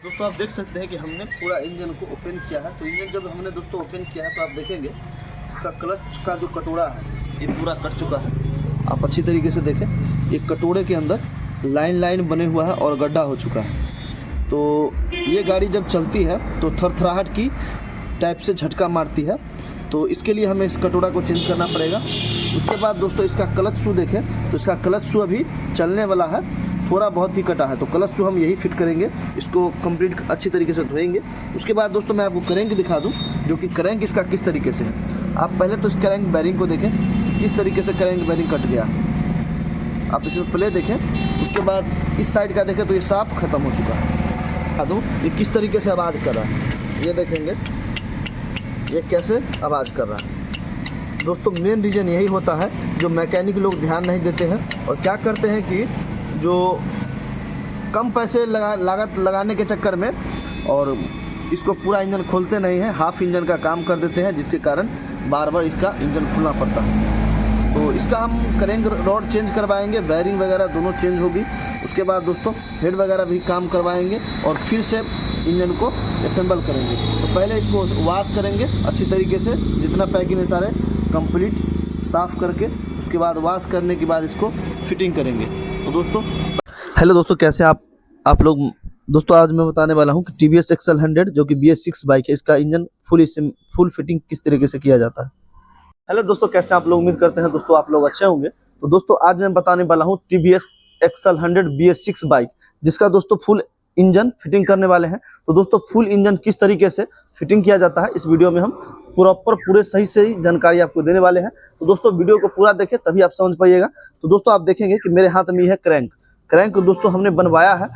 दोस्तों आप देख सकते हैं कि हमने पूरा इंजन को ओपन किया है। तो इंजन जब हमने दोस्तों ओपन किया है तो आप देखेंगे इसका क्लच का जो कटोरा है ये पूरा कट चुका है। आप अच्छी तरीके से देखें, ये कटोरे के अंदर लाइन बने हुआ है और गड्ढा हो चुका है। तो ये गाड़ी जब चलती है तो थरथराहट की टाइप से झटका मारती है। तो इसके लिए हमें इस कटोरा को चेंज करना पड़ेगा। उसके बाद दोस्तों इसका क्लच शू देखें तो इसका क्लच शू अभी चलने वाला है, थोड़ा बहुत ही कटा है। तो क्लच शू हम यही फिट करेंगे, इसको कंप्लीट अच्छी तरीके से धोएंगे। उसके बाद दोस्तों मैं आपको क्रैंक दिखा दूं, जो कि क्रैंक इसका किस तरीके से है। आप पहले तो इस क्रैंक बैरिंग को देखें, किस तरीके से क्रैंक बैरिंग कट गया। आप इसमें प्ले देखें, उसके बाद इस साइड का देखें तो ये साफ खत्म हो चुका है। बता दूँ ये किस तरीके से आवाज़ कर रहा है, ये देखेंगे ये कैसे आवाज़ कर रहा है। दोस्तों मेन रीज़न यही होता है जो मैकेनिक लोग ध्यान नहीं देते हैं और क्या करते हैं कि जो कम पैसे लागत लगाने के चक्कर में और इसको पूरा इंजन खोलते नहीं हैं, हाफ इंजन का काम कर देते हैं, जिसके कारण बार बार इसका इंजन खुलना पड़ता है। तो इसका हम क्रैंक रॉड चेंज करवाएंगे, वायरिंग वगैरह दोनों चेंज होगी। उसके बाद दोस्तों हेड वगैरह भी काम करवाएंगे और फिर से इंजन को असेंबल करेंगे। तो पहले इसको वॉश करेंगे अच्छी तरीके से, जितना पैकिंग है सारे कंप्लीट साफ़ करके, उसके बाद वॉश करने के बाद इसको फिटिंग करेंगे। तो दोस्तों हेलो दोस्तों, कैसे आप लोग। दोस्तों आज मैं बताने वाला हूं कि TVS XL 100 जो कि BS6 बाइक है, इसका इंजन फुल फिटिंग किस तरीके से किया जाता है। हेलो दोस्तों, कैसे आप लोग, उम्मीद करते हैं दोस्तों आप लोग अच्छे होंगे। तो दोस्तों आज मैं बताने वाला हूं TVS XL 100 BS6 बाइक, जिसका दोस्तों फुल इंजन फिटिंग करने वाले हैं। तो दोस्तों फुल इंजन किस तरीके से फिटिंग किया जाता है, इस वीडियो में हम पूरे सही जानकारी आपको देने वाले हैं। तो दोस्तों वीडियो को पूरा देखें तभी आप समझ पाइएगा। तो दोस्तों आप देखेंगे कि मेरे हाथ में है क्रैंक दोस्तों हमने बनवाया है।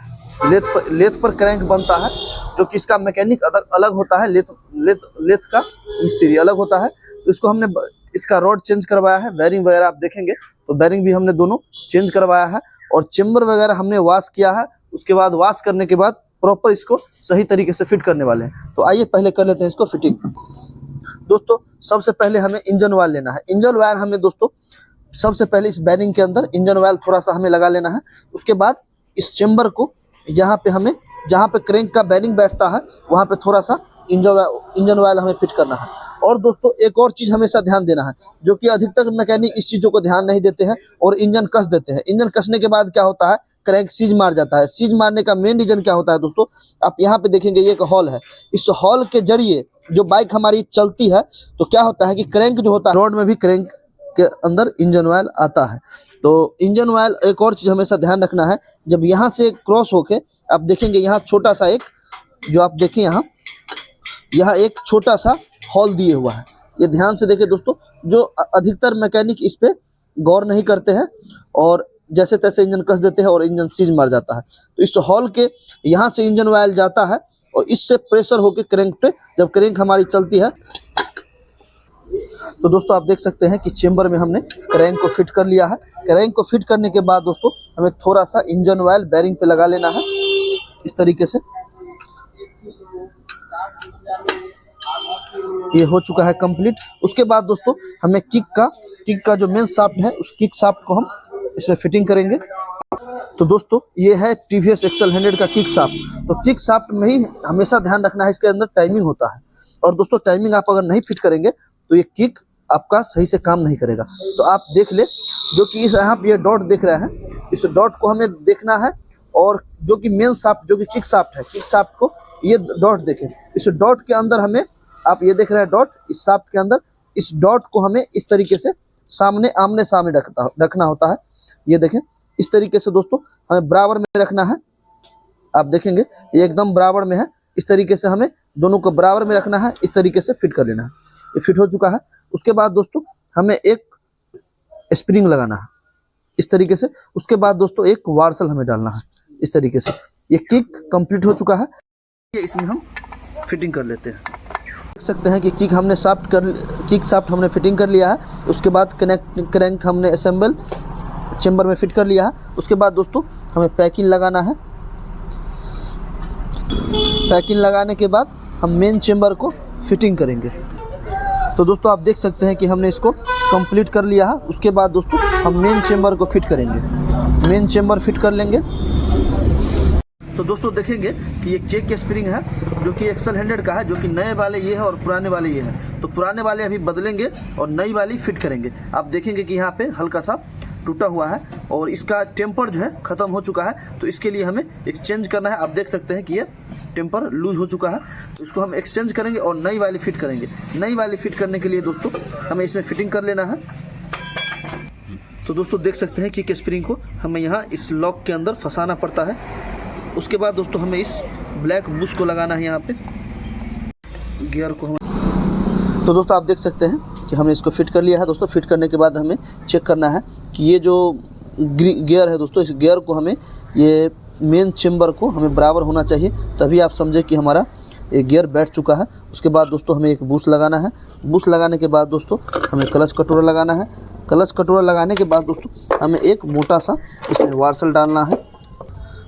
लेथ पर क्रैंक बनता है, जो कि इसका मैकेनिक अलग होता है, लेथ का मिस्त्री अलग होता है। तो इसको हमने इसका रॉड चेंज करवाया है, बैरिंग वगैरह आप देखेंगे तो बैरिंग भी हमने दोनों चेंज करवाया है और चेम्बर वगैरह हमने वॉश किया है। उसके बाद वॉश करने के बाद प्रॉपर इसको सही तरीके से फिट करने वाले हैं। तो आइए पहले कर लेते हैं इसको फिटिंग। दोस्तों सबसे पहले हमें इंजन ऑयल लेना है। इंजन ऑयल हमें दोस्तों सबसे पहले इस बैरिंग के अंदर इंजन ऑयल थोड़ा सा हमें लगा लेना है। उसके बाद इस चेम्बर को यहाँ पे हमें, जहाँ पे क्रैंक का बैरिंग बैठता है वहाँ पे थोड़ा सा इंजन ऑयल हमें फिट करना है। और दोस्तों एक और चीज़ हमेशा ध्यान देना है, जो कि अधिकतर मैकेनिक इस चीज़ों को ध्यान नहीं देते हैं और इंजन कस देते हैं। इंजन कसने के बाद क्या होता है, क्रैंक सीज मार जाता है। सीज मारने का मेन रीजन क्या होता है दोस्तों, आप यहाँ पे देखेंगे ये एक हॉल है। इस हॉल के जरिए जो बाइक हमारी चलती है तो क्या होता है कि क्रैंक जो होता है, रोड में भी क्रैंक के अंदर इंजन ऑयल आता है। तो इंजन ऑयल एक और चीज़ हमेशा ध्यान रखना है, जब यहाँ से क्रॉस होके आप देखेंगे यहाँ छोटा सा एक, जो आप देखें यहाँ एक छोटा सा हॉल दिए हुआ है, ये ध्यान से देखें दोस्तों। जो अधिकतर मैकेनिक इस पे गौर नहीं करते हैं और जैसे तैसे इंजन कस देते हैं और इंजन सीज मार जाता है। तो इस हॉल के यहाँ से इंजन ऑयल जाता है और इससे प्रेशर होके क्रैंक पे, जब क्रैंक हमारी चलती है तो दोस्तों आप देख सकते हैं कि चेम्बर में हमने क्रैंक को फिट कर लिया है। क्रैंक को फिट करने के बाद दोस्तों हमें थोड़ा सा इंजन ऑयल बैरिंग पे लगा लेना है इस तरीके से। ये हो चुका है कंप्लीट। उसके बाद दोस्तों हमें किक का जो मेन शाफ्ट है, उस किक शाफ्ट को हम इसमें फिटिंग करेंगे। तो दोस्तों ये है TVS XL 100 का किक शाफ्ट। तो किक शाफ्ट में ही हमेशा ध्यान रखना है, इसके अंदर टाइमिंग होता है और दोस्तों टाइमिंग आप अगर नहीं फिट करेंगे तो ये किक आपका सही से काम नहीं करेगा। तो आप देख ले, जो कि यहाँ पे ये डॉट देख रहे हैं, इस डॉट को हमें देखना है और जो कि मेन शाफ्ट जो कि किक शाफ्ट है, किक शाफ्ट को ये डॉट देखें। इस डॉट के अंदर हमें, आप ये देख रहे हैं डॉट, इस शाफ्ट के अंदर इस डॉट को हमें इस तरीके से आमने सामने रखना होता है। ये देखें इस तरीके से दोस्तों हमें बराबर में रखना है। आप देखेंगे ये एकदम बराबर में है, इस तरीके से हमें दोनों को बराबर में रखना है, इस तरीके से फिट कर लेना है। ये फिट हो चुका है। उसके बाद दोस्तों हमें एक स्प्रिंग लगाना है इस तरीके से। उसके बाद दोस्तों एक वार्सल हमें डालना है इस तरीके से। ये किक कंप्लीट हो चुका है, इसमें हम फिटिंग कर लेते हैं। देख सकते हैं कि किक शाफ्ट हमने फिटिंग कर लिया है। उसके बाद क्रैंक हमने असेंबल चेम्बर में फिट कर लिया है। उसके बाद दोस्तों हमें पैकिंग लगाना है। पैकिंग लगाने के बाद हम मेन चेम्बर को फिटिंग करेंगे। तो दोस्तों आप देख सकते हैं कि हमने इसको कंप्लीट कर लिया है। उसके बाद दोस्तों हम मेन चेम्बर को फिट करेंगे। मेन चेम्बर फिट कर लेंगे। तो दोस्तों देखेंगे कि ये केक स्प्रिंग है जो कि एक्सल 100 का है, जो कि नए वाले ये है और पुराने वाले ये है। तो पुराने वाले अभी बदलेंगे और नई वाली फिट करेंगे। आप देखेंगे कि यहाँ पे हल्का सा टूटा हुआ है और इसका टेम्पर जो है ख़त्म हो चुका है, तो इसके लिए हमें एक्सचेंज करना है। आप देख सकते हैं कि ये टेम्पर लूज हो चुका है, इसको हम एक्सचेंज करेंगे और नई वाली फिट करेंगे। नई वाली फिट करने के लिए दोस्तों हमें इसमें फिटिंग कर लेना है। तो दोस्तों देख सकते हैं कि स्प्रिंग को हमें यहाँ इस लॉक के अंदर फंसाना पड़ता है। उसके बाद दोस्तों हमें इस ब्लैक बुश को लगाना है यहाँ पे गियर को हम। तो दोस्तों आप देख सकते हैं कि हमने इसको फिट कर लिया है। दोस्तों फिट करने के बाद हमें चेक करना है कि ये जो गियर है दोस्तों, इस गियर को हमें ये मेन चेम्बर को हमें बराबर होना चाहिए, तभी आप समझे कि हमारा ये गियर बैठ चुका है। उसके बाद दोस्तों हमें एक बुश लगाना है। बुश लगाने के बाद दोस्तों हमें क्लच कटोरा लगाना है। क्लच कटोरा लगाने के बाद दोस्तों हमें एक मोटा सा इसमें वार्सल डालना है।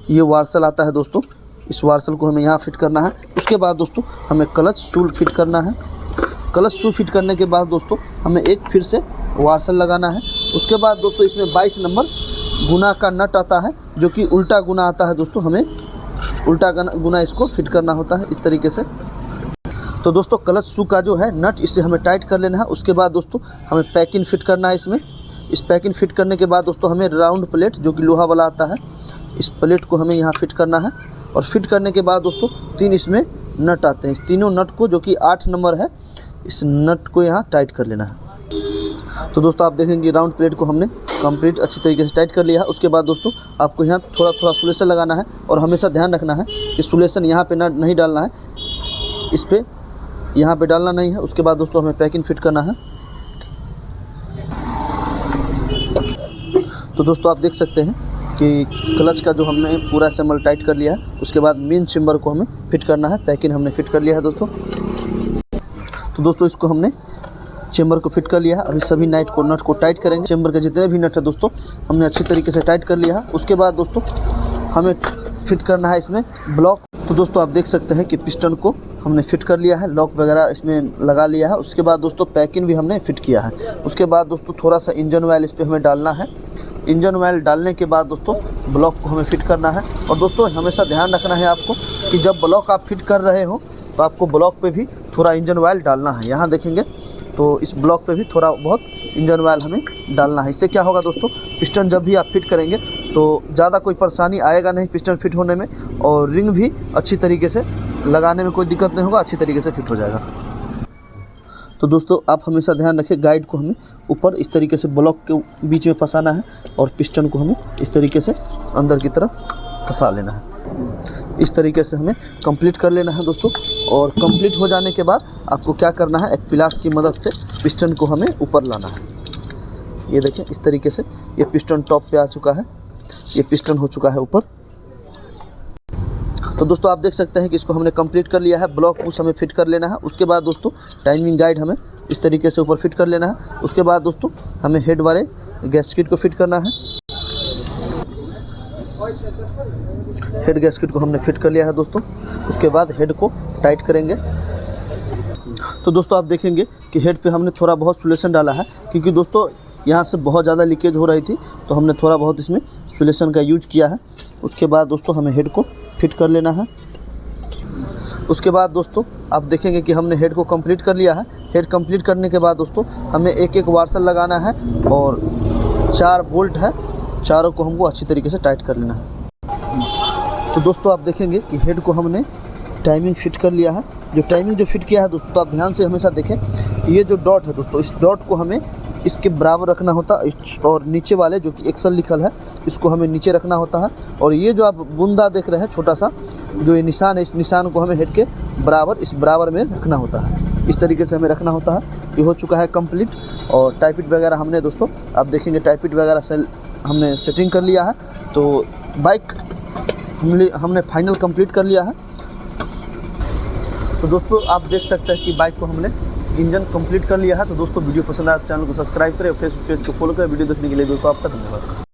ये वार्सल आता है दोस्तों, इस वार्सल को हमें यहाँ फिट करना है। उसके बाद दोस्तों हमें क्लच शू फिट करना है। क्लच शू फिट करने के बाद दोस्तों हमें एक फिर से वार्सल लगाना है। उसके बाद दोस्तों इसमें 22 नंबर गुना का नट आता है, जो कि उल्टा गुना आता है दोस्तों, हमें उल्टा गुना इसको फिट करना होता है इस तरीके से। तो दोस्तों क्लच शू का जो है नट, इसे हमें टाइट कर लेना है। उसके बाद दोस्तों हमें पैकिंग फिट करना है इसमें। इस पैकिंग फिट करने के बाद दोस्तों हमें राउंड प्लेट जो कि लोहा वाला आता है, इस प्लेट को हमें यहाँ फिट करना है। और फिट करने के बाद दोस्तों 3 इसमें नट आते हैं। इस तीनों नट को, जो कि 8 नंबर है, इस नट को यहाँ टाइट कर लेना है। तो दोस्तों आप देखेंगे राउंड प्लेट को हमने कंप्लीट अच्छी तरीके से टाइट कर लिया है। उसके बाद दोस्तों आपको यहाँ थोड़ा थोड़ा सुलेशन लगाना है और हमेशा ध्यान रखना है कि सुलेशन यहाँ पे नहीं डालना है, इस पे यहाँ पे डालना नहीं है। उसके बाद दोस्तों हमें पैकिंग फिट करना है। तो दोस्तों आप देख सकते हैं कि क्लच का जो हमने पूरा असेंबल टाइट कर लिया है। उसके बाद मेन चेम्बर को हमें फिट करना है। पैकिंग हमने फिट कर लिया है दोस्तों। तो दोस्तों इसको हमने चेम्बर को फिट कर लिया है। अभी सभी नट को टाइट करेंगे। चेम्बर के जितने भी नट है दोस्तों हमने अच्छी तरीके से टाइट कर लिया है। उसके बाद दोस्तों हमें फिट करना है इसमें ब्लॉक। तो दोस्तों आप देख सकते हैं कि पिस्टन को हमने फिट कर लिया है, लॉक वगैरह इसमें लगा लिया है। उसके बाद दोस्तों पैकिंग भी हमने फिट किया है। उसके बाद दोस्तों थोड़ा सा इंजन ऑयल इस पर हमें डालना है। इंजन ऑयल डालने के बाद दोस्तों ब्लॉक को हमें फिट करना है। और दोस्तों हमेशा ध्यान रखना है आपको कि जब ब्लॉक आप फिट कर रहे हो तो आपको ब्लॉक पे भी थोड़ा इंजन ऑयल डालना है। यहाँ देखेंगे तो इस ब्लॉक पे भी थोड़ा बहुत इंजन ऑयल हमें डालना है। इससे क्या होगा दोस्तों, पिस्टन जब भी आप फिट करेंगे तो ज़्यादा कोई परेशानी आएगा नहीं पिस्टन फिट होने में, और रिंग भी अच्छी तरीके से लगाने में कोई दिक्कत नहीं होगा, अच्छी तरीके से फिट हो जाएगा। तो दोस्तों आप हमेशा ध्यान रखें, गाइड को हमें ऊपर इस तरीके से ब्लॉक के बीच में फंसाना है और पिस्टन को हमें इस तरीके से अंदर की तरफ फंसा लेना है। इस तरीके से हमें कंप्लीट कर लेना है दोस्तों। और कंप्लीट हो जाने के बाद आपको क्या करना है, एक पिलास की मदद से पिस्टन को हमें ऊपर लाना है। ये देखें इस तरीके से ये पिस्टन टॉप पे आ चुका है, ये पिस्टन हो चुका है ऊपर। तो दोस्तों आप देख सकते हैं कि इसको हमने कंप्लीट कर लिया है। ब्लॉक पुश हमें फिट कर लेना है। उसके बाद दोस्तों टाइमिंग गाइड हमें इस तरीके से ऊपर फिट कर लेना है। उसके बाद दोस्तों हमें हेड वाले गैस्केट को फिट करना है। हेड गैस्केट को हमने फिट कर लिया है दोस्तों। उसके बाद हेड को टाइट करेंगे। तो दोस्तों आप देखेंगे कि हेड पे हमने थोड़ा बहुत सोल्यूशन डाला है, क्योंकि दोस्तों यहाँ से बहुत ज़्यादा लीकेज हो रही थी, तो हमने थोड़ा बहुत इसमें सोल्यूशन का यूज किया है। उसके बाद दोस्तों हमें हेड को फिट कर लेना है। उसके बाद दोस्तों आप देखेंगे कि हमने हेड को कंप्लीट कर लिया है। हेड कंप्लीट करने के बाद दोस्तों हमें एक एक वार्सल लगाना है और 4 बोल्ट है, चारों को हमको अच्छी तरीके से टाइट कर लेना है। तो दोस्तों आप देखेंगे कि हेड को हमने टाइमिंग फिट कर लिया है। जो टाइमिंग जो फिट किया है दोस्तों, तो आप ध्यान से हमेशा देखें, ये जो डॉट है दोस्तों, इस डॉट को हमें इसके बराबर रखना होता है, और नीचे वाले जो कि एक्सल लिखल है इसको हमें नीचे रखना होता है। और ये जो आप बूंदा देख रहे हैं छोटा सा जो ये निशान है, इस निशान को हमें हेड के बराबर, इस बराबर में रखना होता है। इस तरीके से हमें रखना होता है। ये हो चुका है कंप्लीट। और टाइपिट वगैरह हमने दोस्तों आप देखेंगे टाइपिट वगैरह से हमने सेटिंग कर लिया है। तो बाइक हमने फाइनल कंप्लीट कर लिया है। तो दोस्तों आप देख सकते हैं कि बाइक को हमने इंजन कंप्लीट कर लिया है। तो दोस्तों वीडियो पसंद आया तो चैनल को सब्सक्राइब करें, फेसबुक पेज को फॉलो करें। वीडियो देखने के लिए दोस्तों आपका धन्यवाद।